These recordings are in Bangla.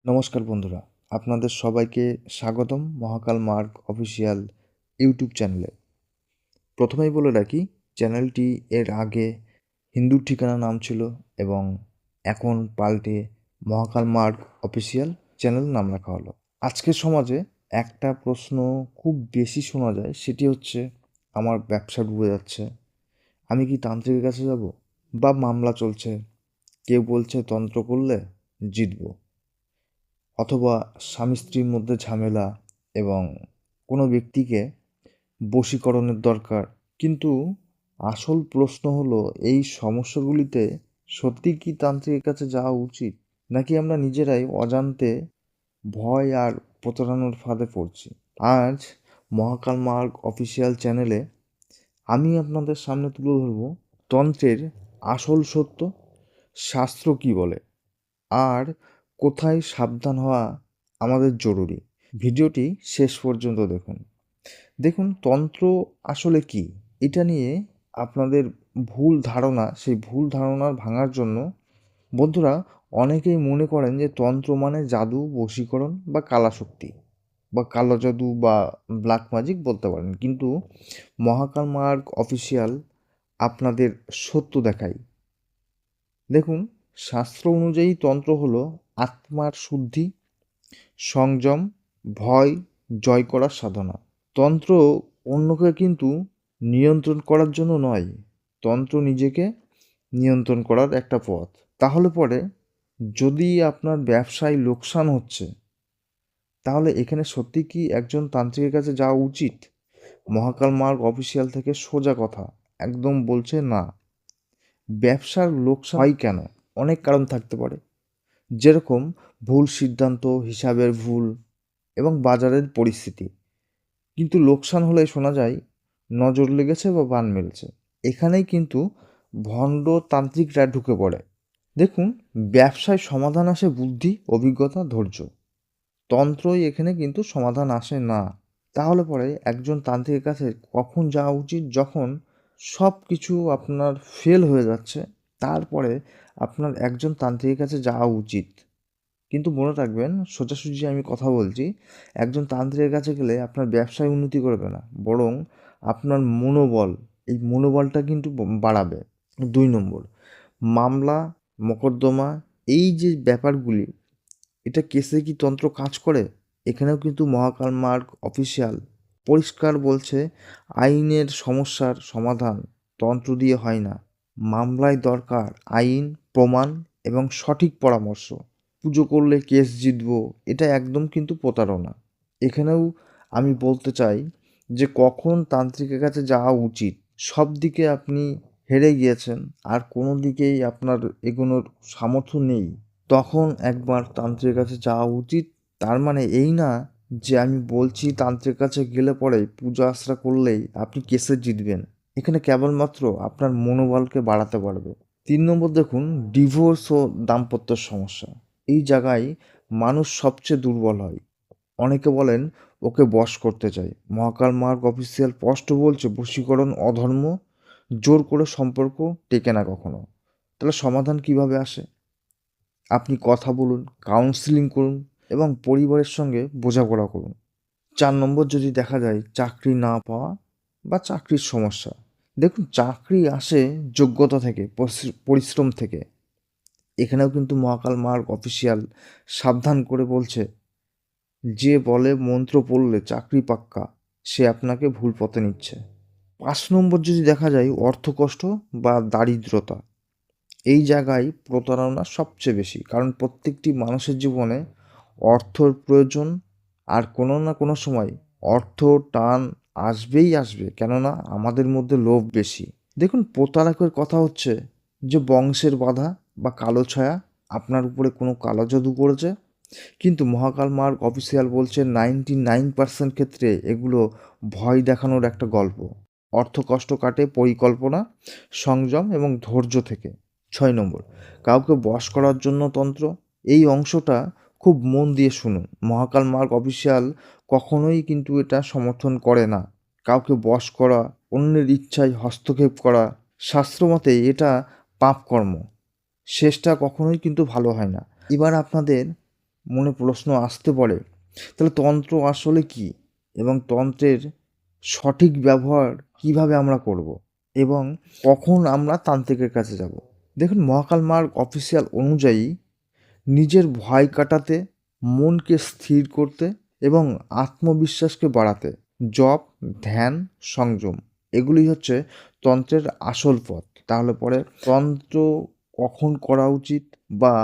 নমস্কার বন্ধুরা, আপনাদের সবাইকে স্বাগতম মহাকাল মার্গ অফিসিয়াল ইউটিউব চ্যানেলে। প্রথমেই বলে রাখি, চ্যানেলটি এর আগে হিন্দুর ঠিকানা নাম ছিল এবং এখন পাল্টে মহাকাল মার্গ অফিসিয়াল চ্যানেল নাম রাখা হলো। আজকের সমাজে একটা প্রশ্ন খুব বেশি শোনা যায়, সেটি হচ্ছে আমার ব্যবসা ডুবে যাচ্ছে, আমি কি তান্ত্রিকের কাছে যাব? বা মামলা চলছে, কেউ বলছে তন্ত্র করলে জিতবো, অথবা স্বামী স্ত্রীর মধ্যে ঝামেলা এবং কোনো ব্যক্তিকে বশীকরণের দরকার। কিন্তু আসল প্রশ্ন হলো, এই সমস্যাগুলিতে সত্যি কি তান্ত্রিকের কাছে যাওয়া উচিত, নাকি আমরা নিজেরাই অজান্তে ভয় আর প্রতারণার ফাঁদে পড়ছি? আজ মহাকাল মার্গ অফিসিয়াল চ্যানেলে আমি আপনাদের সামনে তুলে ধরব তন্ত্রের আসল সত্য, শাস্ত্র কি বলে, আর কোথায় সাবধান হওয়া আমাদের জরুরি। ভিডিওটি শেষ পর্যন্ত দেখুন। দেখুন, তন্ত্র আসলে কি, এটা নিয়ে আপনাদের ভুল ধারণা, সেই ভুল ধারণা ভাঙার জন্য বন্ধুরা, অনেকেই মনে করেন যে তন্ত্র মানে জাদু, বশীকরণ বা কালাশক্তি বা কালো জাদু বা ব্ল্যাক ম্যাজিক বলতে পারেন। কিন্তু মহাকাল মার্গ অফিসিয়াল আপনাদের সত্য দেখাই। দেখুন, শাস্ত্র অনুযায়ী তন্ত্র হলো আত্মার শুদ্ধি, সংযম, ভয় জয় করার সাধনা। তন্ত্র অন্যকে কিন্তু নিয়ন্ত্রণ করার জন্য নয়, তন্ত্র নিজেকে নিয়ন্ত্রণ করার একটা পথ। তাহলে পরে যদি আপনার ব্যবসায় লোকসান হচ্ছে, তাহলে এখানে সত্যি কি একজন তান্ত্রিকের কাছে যাওয়া উচিত? মহাকাল মার্গ অফিসিয়াল থেকে সোজা কথা একদম বলছে না। ব্যবসার লোকসান হয় কেন? অনেক কারণ থাকতে পারে, যেরকম ভুল সিদ্ধান্ত, হিসাবের ভুল এবং বাজারের পরিস্থিতি। কিন্তু লোকসান হলে শোনা যায় নজর লেগেছে বা বান মেরেছে। এখানেই কিন্তু ভণ্ড তান্ত্রিকরা ঢুকে পড়ে। দেখুন, ব্যবসায় সমাধান আসে বুদ্ধি, অভিজ্ঞতা, ধৈর্য। তন্ত্রই এখানে কিন্তু সমাধান আসে না। তাহলে পরে একজন তান্ত্রিকের কাছে কখন যাওয়া উচিত? যখন সব কিছু আপনার ফেল হয়ে যাচ্ছে, তারপরে আপনার একজন তান্ত্রিকের কাছে যাওয়া উচিত। কিন্তু মনে রাখবেন, সোজাসুজি আমি কথা বলছি, একজন তান্ত্রিকের কাছে গেলে আপনার ব্যবসায় উন্নতি করবে না, বরং আপনার মনোবল, এই মনোবলটা কিন্তু বাড়াবে। 2 নম্বর, মামলা, মোকদ্দমা, এই যে ব্যাপারগুলি, এটা কেসে কি তন্ত্র কাজ করে? এখানেও কিন্তু মহাকাল মার্গ অফিসিয়াল পরিষ্কার বলছে, আইনের সমস্যার সমাধান তন্ত্র দিয়ে হয় না। মামলায় দরকার আইন, প্রমাণ এবং সঠিক পরামর্শ। পুজো করলে কেস জিতবো, এটা একদম কিন্তু প্রতারণা। এখানেও আমি বলতে চাই যে কখন তান্ত্রিকের কাছে যাওয়া উচিত। সব দিকে আপনি হেরে গিয়েছেন আর কোনো দিকেই আপনার এগোনোর সামর্থ্য নেই, তখন একবার তান্ত্রিকের কাছে যাওয়া উচিত। তার মানে এই না যে আমি বলছি তান্ত্রিকের কাছে গেলে পরে পূজা আশ্রা করলেই আপনি কেসে জিতবেন। এখানে কেবলমাত্র আপনার মনোবলকে বাড়াতে পারবে। 3 নম্বর দেখুন, ডিভোর্স ও দাম্পত্য সমস্যা। এই জায়গায় মানুষ সবচেয়ে দুর্বল হয়। অনেকে বলেন ওকে বশ করতে চাই। মহাকাল মার্গ অফিসিয়াল স্পষ্ট বলছে, বশীকরণ অধর্ম, জোর করে সম্পর্ক টেকে না কখনো। তাহলে সমাধান কিভাবে আসে? আপনি কথা বলুন, কাউন্সিলিং করুন এবং পরিবারের সঙ্গে বোঝাপড়া করুন। 4 নম্বর, যদি দেখা যায় চাকরি না পাওয়া বা চাকরির সমস্যা। দেখুন, চাকরি আসে যোগ্যতা থেকে, পরিশ্রম থেকে। এখানেও কিন্তু মহাকাল মার্গ অফিসিয়াল সাবধান করে বলছে, যে বলে মন্ত্র পড়লে চাকরি পাক্কা, সে আপনাকে ভুল পথে নিচ্ছে। 5 নম্বর, যদি দেখা যায় অর্থকষ্ট বা দারিদ্রতা। এই জায়গায় প্রতারণা সবচেয়ে বেশি, কারণ প্রত্যেকটি মানুষের জীবনে অর্থর প্রয়োজন, আর কোনো না কোনো সময় অর্থ টান আসবেই আসবে, কেননা আমাদের মধ্যে লোভ বেশি। দেখুন, প্রতারকের কথা হচ্ছে যে বংশের বাধা বা কালো ছায়া, আপনার উপরে কোনো কালো জাদু করেছে। কিন্তু মহাকাল মার্গ অফিসিয়াল বলছে 99% ক্ষেত্রে এগুলো ভয় দেখানোর একটা গল্প। অর্থ কষ্ট কাটে পরিকল্পনা, সংযম এবং ধৈর্য থেকে। 6 নম্বর, কাউকে বশ করার জন্য তন্ত্র। এই অংশটা খুব মন দিয়ে শুনুন। মহাকাল মার্গ অফিসিয়াল কখনোই কিন্তু এটা সমর্থন করে না। কাউকে বশ করা, অন্যের ইচ্ছায় হস্তক্ষেপ করা, শাস্ত্রমতে এটা পাপ কর্ম, শেষটা কখনোই কিন্তু ভালো হয় না। এবার আপনাদের মনে প্রশ্ন আসতে পারে, তাহলে তন্ত্র আসলে কি এবং তন্ত্রের সঠিক ব্যবহার কিভাবে আমরা করব এবং কখন আমরা তান্ত্রিকের কাছে যাব। দেখুন, মহাকাল মার্গ অফিসিয়াল অনুযায়ী নিজের ভয় কাটাতে, মনকে স্থির করতে এবং আত্মবিশ্বাসকে বাড়াতে জপ, ধ্যান, সংযম এগুলি হচ্ছে তন্ত্রের আসল পথ। তাহলে পরে তন্ত্র কখন করা উচিত বা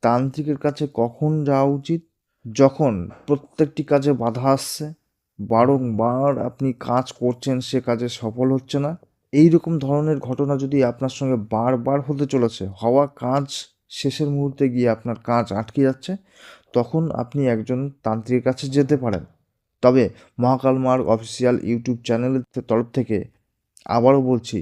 তান্ত্রিকের কাছে কখন যাওয়া উচিত? যখন প্রত্যেকটি কাজে বাধা আসছে, বারংবার আপনি কাজ করছেন, সে কাজে সফল হচ্ছে না, এই রকম ধরনের ঘটনা যদি আপনার সঙ্গে বারবার হতে চলেছে, হওয়া কাজ শেষের মুহূর্তে গিয়ে আপনার কাজ আটকে যাচ্ছে, তখন আপনি একজন তান্ত্রিকের কাছে যেতে পারেন। তবে মহাকাল মার্গ অফিসিয়াল ইউটিউব চ্যানেলের তরফ থেকে আবারও বলছি,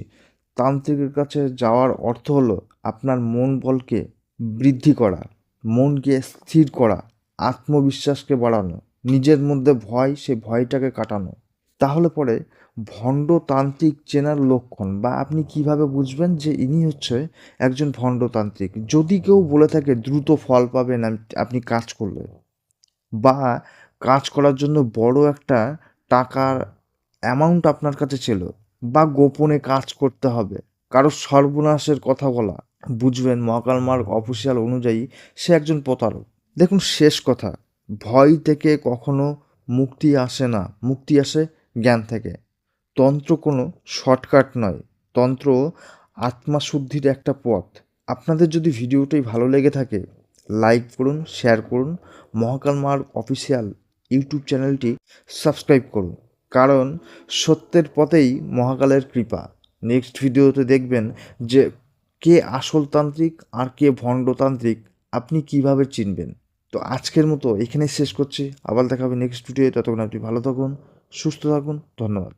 তান্ত্রিকের কাছে যাওয়ার অর্থ হলো আপনার মন বলকে বৃদ্ধি করা, মনকে স্থির করা, আত্মবিশ্বাসকে বাড়ানো, নিজের মধ্যে ভয়, সে ভয়টাকে কাটানো। তাহলে পরে ভণ্ড তান্ত্রিক চেনার লক্ষণ বা আপনি কিভাবে বুঝবেন যে ইনি হচ্ছে একজন ভণ্ডতান্ত্রিক? যদি কেউ বলে থাকে দ্রুত ফল পাবেন আপনি কাজ করলে, বা কাজ করার জন্য বড় একটা টাকার অ্যামাউন্ট আপনার কাছে ছিল, বা গোপনে কাজ করতে হবে, কারো সর্বনাশের কথা বলা, বুঝবেন মহাকাল মার্গ অফিসিয়াল অনুযায়ী সে একজন প্রতারক। দেখুন, শেষ কথা, ভয় থেকে কখনো মুক্তি আসে না, মুক্তি আসে জ্ঞান থেকে। তন্ত্র কোনো শর্টকাট নয়, তন্ত্র আত্মাশুদ্ধির একটা পথ। আপনাদের যদি ভিডিওটি ভালো লেগে থাকে, লাইক করুন, শেয়ার করুন, মহাকাল মার্গ অফিসিয়াল ইউটিউব চ্যানেলটি সাবস্ক্রাইব করুন, কারণ সত্যের পথেই মহাকালের কৃপা। নেক্সট ভিডিওতে দেখবেন যে কে আসল তান্ত্রিক আর কে ভণ্ডতান্ত্রিক আপনি কিভাবে চিনবেন। তো আজকের মতো এখানেই শেষ করছি, আবার দেখা হবে নেক্সট ভিডিও। ততক্ষণ আপনি ভালো থাকুন, সুস্থ থাকুন, ধন্যবাদ।